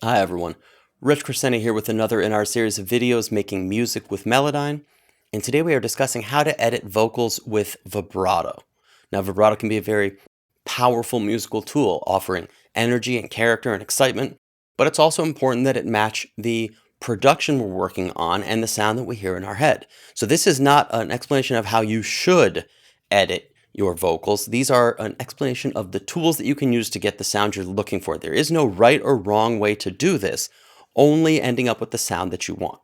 Hi everyone, Rich Crescenti here with another in our series of videos making music with Melodyne, and today we are discussing how to edit vocals with vibrato. Now vibrato can be a very powerful musical tool offering energy and character and excitement, but it's also important that it match the production we're working on and the sound that we hear in our head. So this is not an explanation of how you should edit your vocals. These are an explanation of the tools that you can use to get the sound you're looking for. There is no right or wrong way to do this, only ending up with the sound that you want.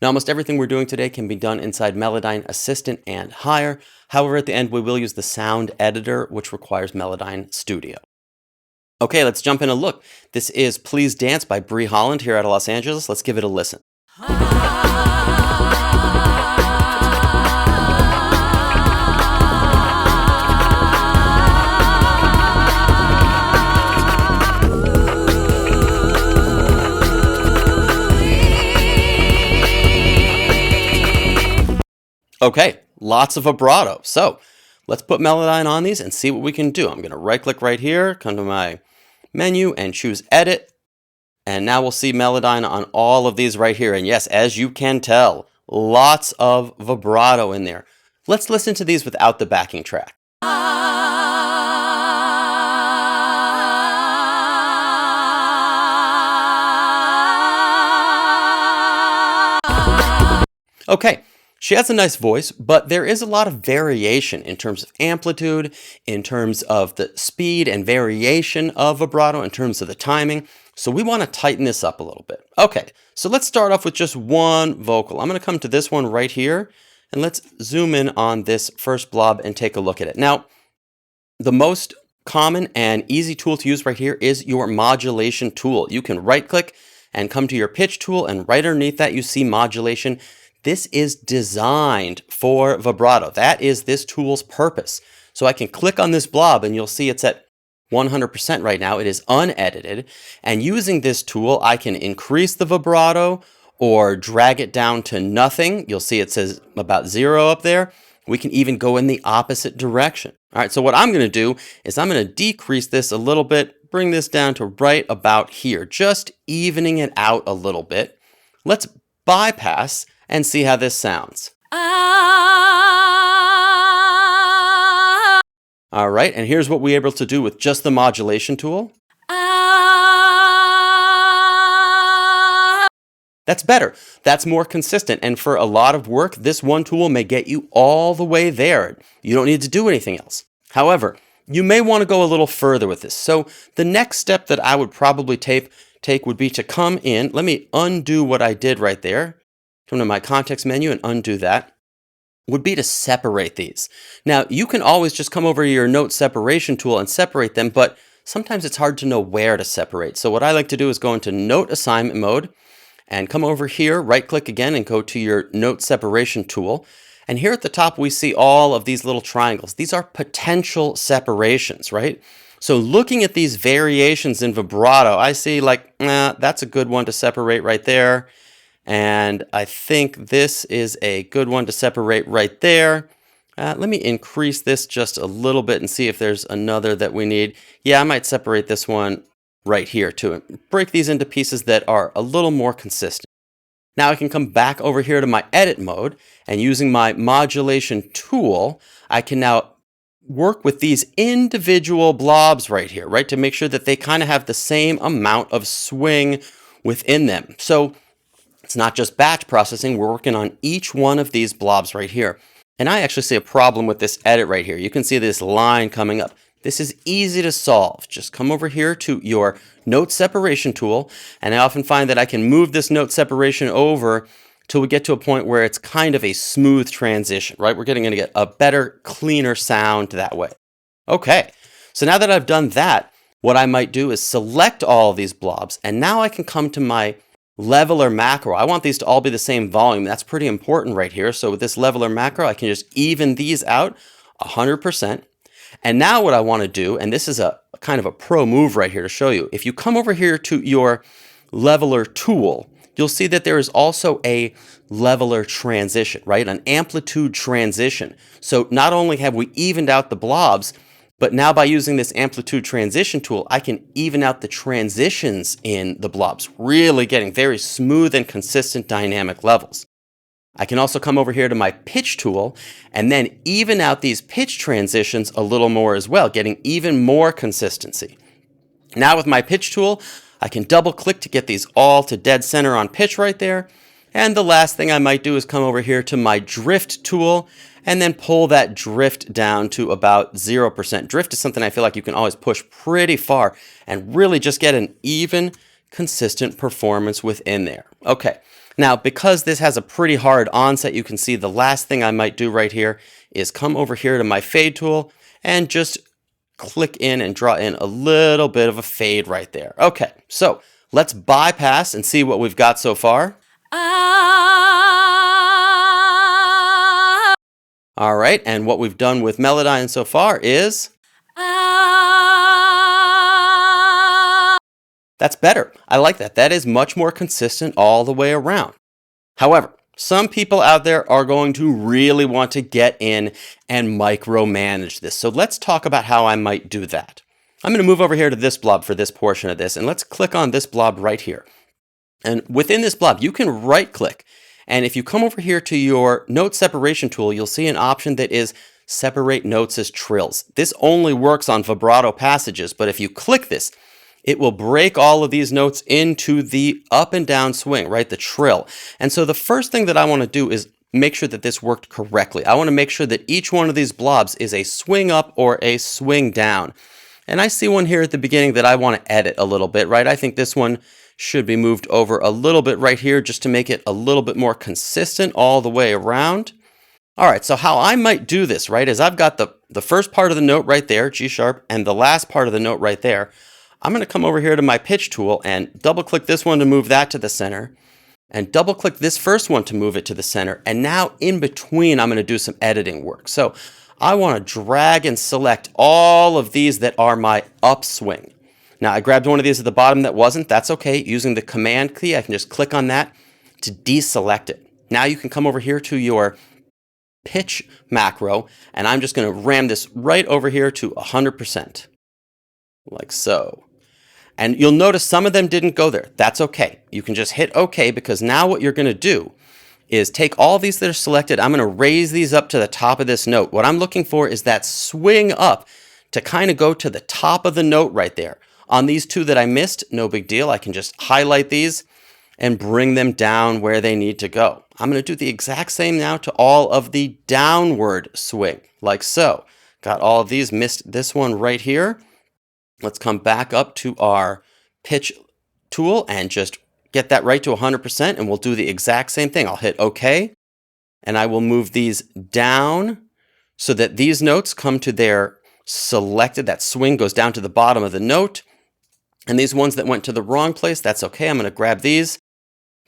Now, almost everything we're doing today can be done inside Melodyne Assistant and higher. However, at the end, we will use the sound editor, which requires Melodyne Studio. Okay, let's jump in and look. This is Please Dance by Bree Holland here out of Los Angeles. Let's give it a listen. Okay, lots of vibrato. So let's put Melodyne on these and see what we can do. I'm going to right click right here, come to my menu and choose edit. And now we'll see Melodyne on all of these right here. And yes, as you can tell, lots of vibrato in there. Let's listen to these without the backing track. Okay, she has a nice voice, but there is a lot of variation in terms of amplitude, in terms of the speed and variation of vibrato, in terms of the timing. So we want to tighten this up a little bit. Okay, so let's start off with just one vocal. I'm going to come to this one right here, and let's zoom in on this first blob and take a look at it. Now, the most common and easy tool to use right here is your modulation tool. You can right-click and come to your pitch tool, and right underneath that you see modulation. This is designed for vibrato. That is this tool's purpose. So I can click on this blob and you'll see it's at 100% right now. It is unedited. And using this tool, I can increase the vibrato or drag it down to nothing. You'll see it says about 0 up there. We can even go in the opposite direction. All right, so what I'm going to do is I'm going to decrease this a little bit, bring this down to right about here, just evening it out a little bit. Let's bypass and see how this sounds. All right, and here's what we're able to do with just the modulation tool. That's better. That's more consistent. And for a lot of work, this one tool may get you all the way there. You don't need to do anything else. However, you may want to go a little further with this. So the next step that I would probably take would be to come in. Let me undo what I did right there. Come to my context menu and undo that. Would be to separate these. Now, you can always just come over to your note separation tool and separate them, but sometimes it's hard to know where to separate. So what I like to do is go into note assignment mode and come over here, right click again and go to your note separation tool. And here at the top, we see all of these little triangles. These are potential separations, right? So looking at these variations in vibrato, I see like, that's a good one to separate right there. And I think this is a good one to separate right there. Let me increase this just a little bit and see if there's another that we need. Yeah, I might separate this one right here too. Break these into pieces that are a little more consistent. Now I can come back over here to my edit mode, and using my modulation tool, I can now work with these individual blobs right here, right? To make sure that they kind of have the same amount of swing within them. So it's not just batch processing, we're working on each one of these blobs right here. And I actually see a problem with this edit right here. You can see this line coming up. This is easy to solve. Just come over here to your note separation tool, and I often find that I can move this note separation over till we get to a point where it's kind of a smooth transition, right? We're going to get a better, cleaner sound that way. Okay, so now that I've done that, what I might do is select all of these blobs, and now I can come to my leveler macro. I want these to all be the same volume. That's pretty important right here. So with this leveler macro, I can just even these out 100%. And now what I want to do, and this is a kind of a pro move right here to show you. If you come over here to your leveler tool, you'll see that there is also a leveler transition, right? An amplitude transition. So not only have we evened out the blobs, But now by using this amplitude transition tool, I can even out the transitions in the blobs, really getting very smooth and consistent dynamic levels. I can also come over here to my pitch tool and then even out these pitch transitions a little more as well, getting even more consistency. Now with my pitch tool, I can double click to get these all to dead center on pitch right there. And the last thing I might do is come over here to my drift tool and then pull that drift down to about 0%. Drift is something I feel like you can always push pretty far and really just get an even, consistent performance within there. Okay, now because this has a pretty hard onset, you can see the last thing I might do right here is come over here to my fade tool and just click in and draw in a little bit of a fade right there. Okay, so let's bypass and see what we've got so far. All right, and what we've done with Melodyne so far is... That's better. I like that. That is much more consistent all the way around. However, some people out there are going to really want to get in and micromanage this. So let's talk about how I might do that. I'm going to move over here to this blob for this portion of this, and let's click on this blob right here. And within this blob, you can right click. And if you come over here to your note separation tool, you'll see an option that is separate notes as trills. This only works on vibrato passages, but if you click this, it will break all of these notes into the up and down swing, right? The trill. And so the first thing that I want to do is make sure that this worked correctly. I want to make sure that each one of these blobs is a swing up or a swing down. And I see one here at the beginning that I want to edit a little bit, right? I think this one should be moved over a little bit right here just to make it a little bit more consistent all the way around. All right, so how I might do this, right, is I've got the first part of the note right there, G sharp, and the last part of the note right there. I'm going to come over here to my pitch tool and double click this one to move that to the center, and double click this first one to move it to the center. And now in between, I'm going to do some editing work. So I want to drag and select all of these that are my upswing. Now I grabbed one of these at the bottom that wasn't. That's okay. Using the command key, I can just click on that to deselect it. Now you can come over here to your pitch macro, and I'm just going to ram this right over here to 100%, like so. And you'll notice some of them didn't go there. That's okay. You can just hit OK, because now what you're going to do is take all these that are selected. I'm going to raise these up to the top of this note. What I'm looking for is that swing up to kind of go to the top of the note right there. On these two that I missed, no big deal. I can just highlight these and bring them down where they need to go. I'm going to do the exact same now to all of the downward swing, like so. Got all of these, missed this one right here. Let's come back up to our pitch tool and just get that right to 100%, and we'll do the exact same thing. I'll hit OK, and I will move these down so that these notes come to their selected. That swing goes down to the bottom of the note. And these ones that went to the wrong place, that's okay. I'm going to grab these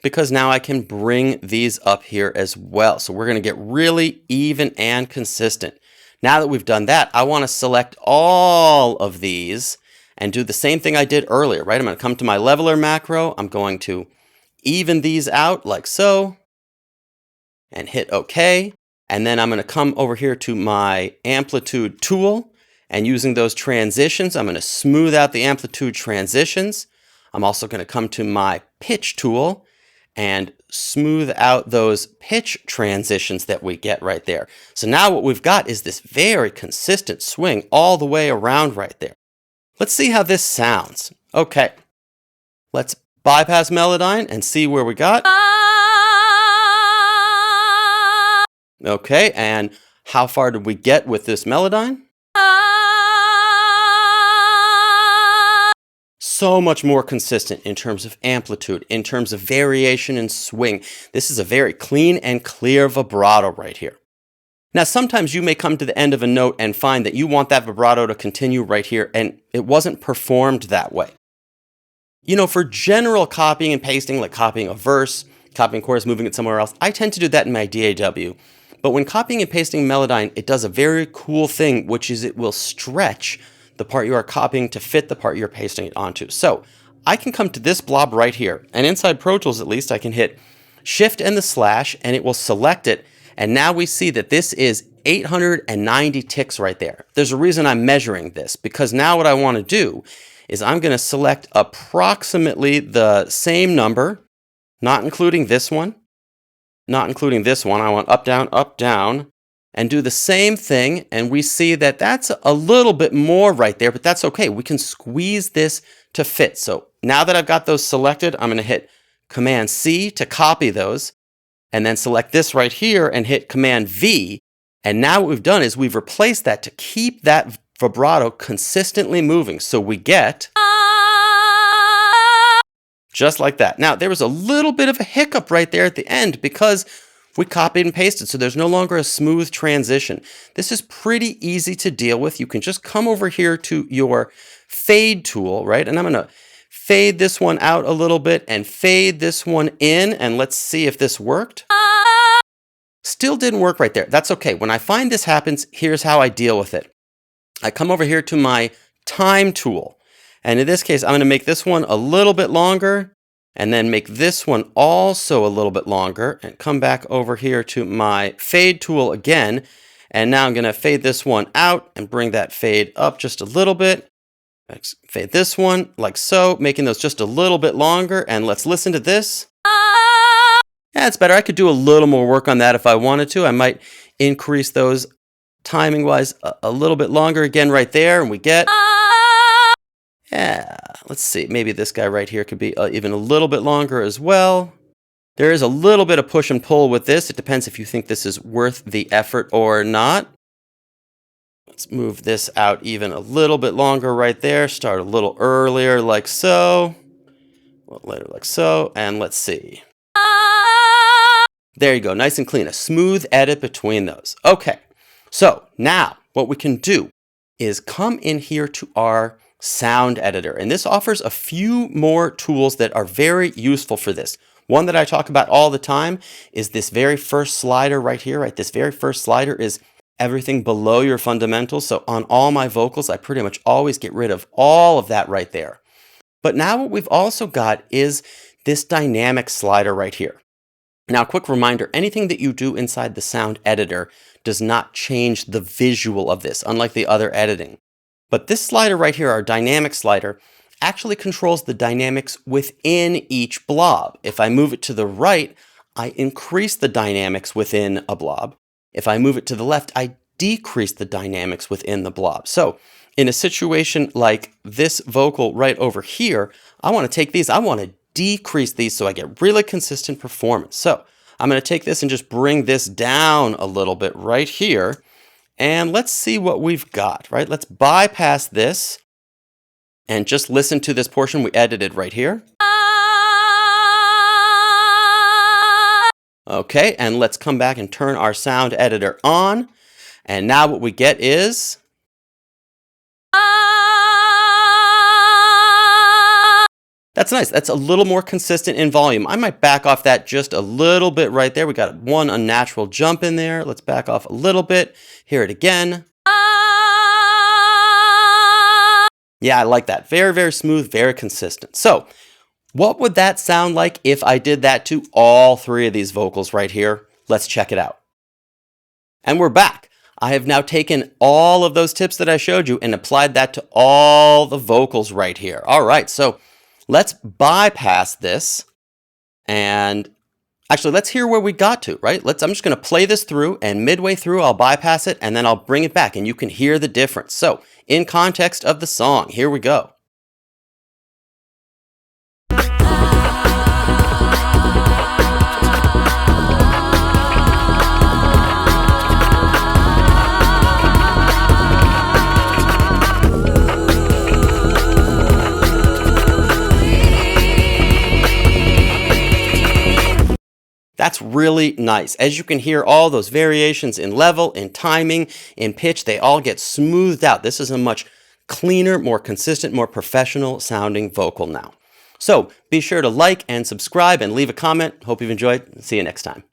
because now I can bring these up here as well. So we're going to get really even and consistent. Now that we've done that, I want to select all of these and do the same thing I did earlier, right? I'm going to come to my leveler macro. I'm going to even these out like so and hit OK. And then I'm going to come over here to my amplitude tool. And using those transitions, I'm going to smooth out the amplitude transitions. I'm also going to come to my pitch tool and smooth out those pitch transitions that we get right there. So now what we've got is this very consistent swing all the way around right there. Let's see how this sounds. Okay, let's bypass Melodyne and see where we got. Okay, and how far did we get with this Melodyne? So much more consistent in terms of amplitude, in terms of variation and swing. This is a very clean and clear vibrato right here. Now, sometimes you may come to the end of a note and find that you want that vibrato to continue right here, and it wasn't performed that way. You know, for general copying and pasting, like copying a verse, copying a chorus, moving it somewhere else, I tend to do that in my DAW. But when copying and pasting Melodyne, it does a very cool thing, which is it will stretch the part you are copying to fit the part you're pasting it onto. So I can come to this blob right here, and inside Pro Tools at least, I can hit Shift and the slash, and it will select it. And now we see that this is 890 ticks right there. There's a reason I'm measuring this, because now what I want to do is I'm going to select approximately the same number, not including this one, not including this one. I want up, down, and do the same thing. And we see that that's a little bit more right there, but that's okay. We can squeeze this to fit. So now that I've got those selected, I'm going to hit Command C to copy those, and then select this right here and hit Command V. And now what we've done is we've replaced that to keep that vibrato consistently moving. So we get just like that. Now, there was a little bit of a hiccup right there at the end because we copied and pasted, so there's no longer a smooth transition. This is pretty easy to deal with. You can just come over here to your fade tool, right? And I'm going to fade this one out a little bit and fade this one in, and let's see if this worked. Still didn't work right there. That's okay. When I find this happens, here's how I deal with it. I come over here to my time tool. And in this case, I'm going to make this one a little bit longer and then make this one also a little bit longer and come back over here to my fade tool again. And now I'm going to fade this one out and bring that fade up just a little bit. Fade this one like so, making those just a little bit longer. And let's listen to this. Yeah, it's better. I could do a little more work on that if I wanted to. I might increase those timing wise a little bit longer again right there. And we get, yeah, let's see. Maybe this guy right here could be even a little bit longer as well. There is a little bit of push and pull with this. It depends if you think this is worth the effort or not. Let's move this out even a little bit longer right there. Start a little earlier like so. A little later like so. And let's see. There you go, nice and clean, a smooth edit between those. Okay, so now what we can do is come in here to our sound editor, and this offers a few more tools that are very useful for this. One that I talk about all the time is this very first slider right here, right? This very first slider is everything below your fundamentals. So on all my vocals, I pretty much always get rid of all of that right there. But now what we've also got is this dynamic slider right here. Now, a quick reminder, anything that you do inside the sound editor does not change the visual of this, unlike the other editing. But this slider right here, our dynamic slider, actually controls the dynamics within each blob. If I move it to the right, I increase the dynamics within a blob. If I move it to the left, I decrease the dynamics within the blob. So in a situation like this vocal right over here, I want to take these, I want to decrease these so I get really consistent performance. So I'm going to take this and just bring this down a little bit right here. And let's see what we've got, right? Let's bypass this and just listen to this portion we edited right here. Okay, and let's come back and turn our sound editor on. And now what we get is that's nice. That's a little more consistent in volume. I might back off that just a little bit right there. We got one unnatural jump in there. Let's back off a little bit. Hear it again. Yeah, I like that. Very, very smooth, very consistent. So what would that sound like if I did that to all three of these vocals right here? Let's check it out. And we're back. I have now taken all of those tips that I showed you and applied that to all the vocals right here. All right, so let's bypass this and actually let's hear where we got to, right? I'm just going to play this through, and midway through I'll bypass it and then I'll bring it back and you can hear the difference. So in context of the song, here we go. That's really nice. As you can hear, all those variations in level, in timing, in pitch, they all get smoothed out. This is a much cleaner, more consistent, more professional sounding vocal now. So be sure to like and subscribe and leave a comment. Hope you've enjoyed. See you next time.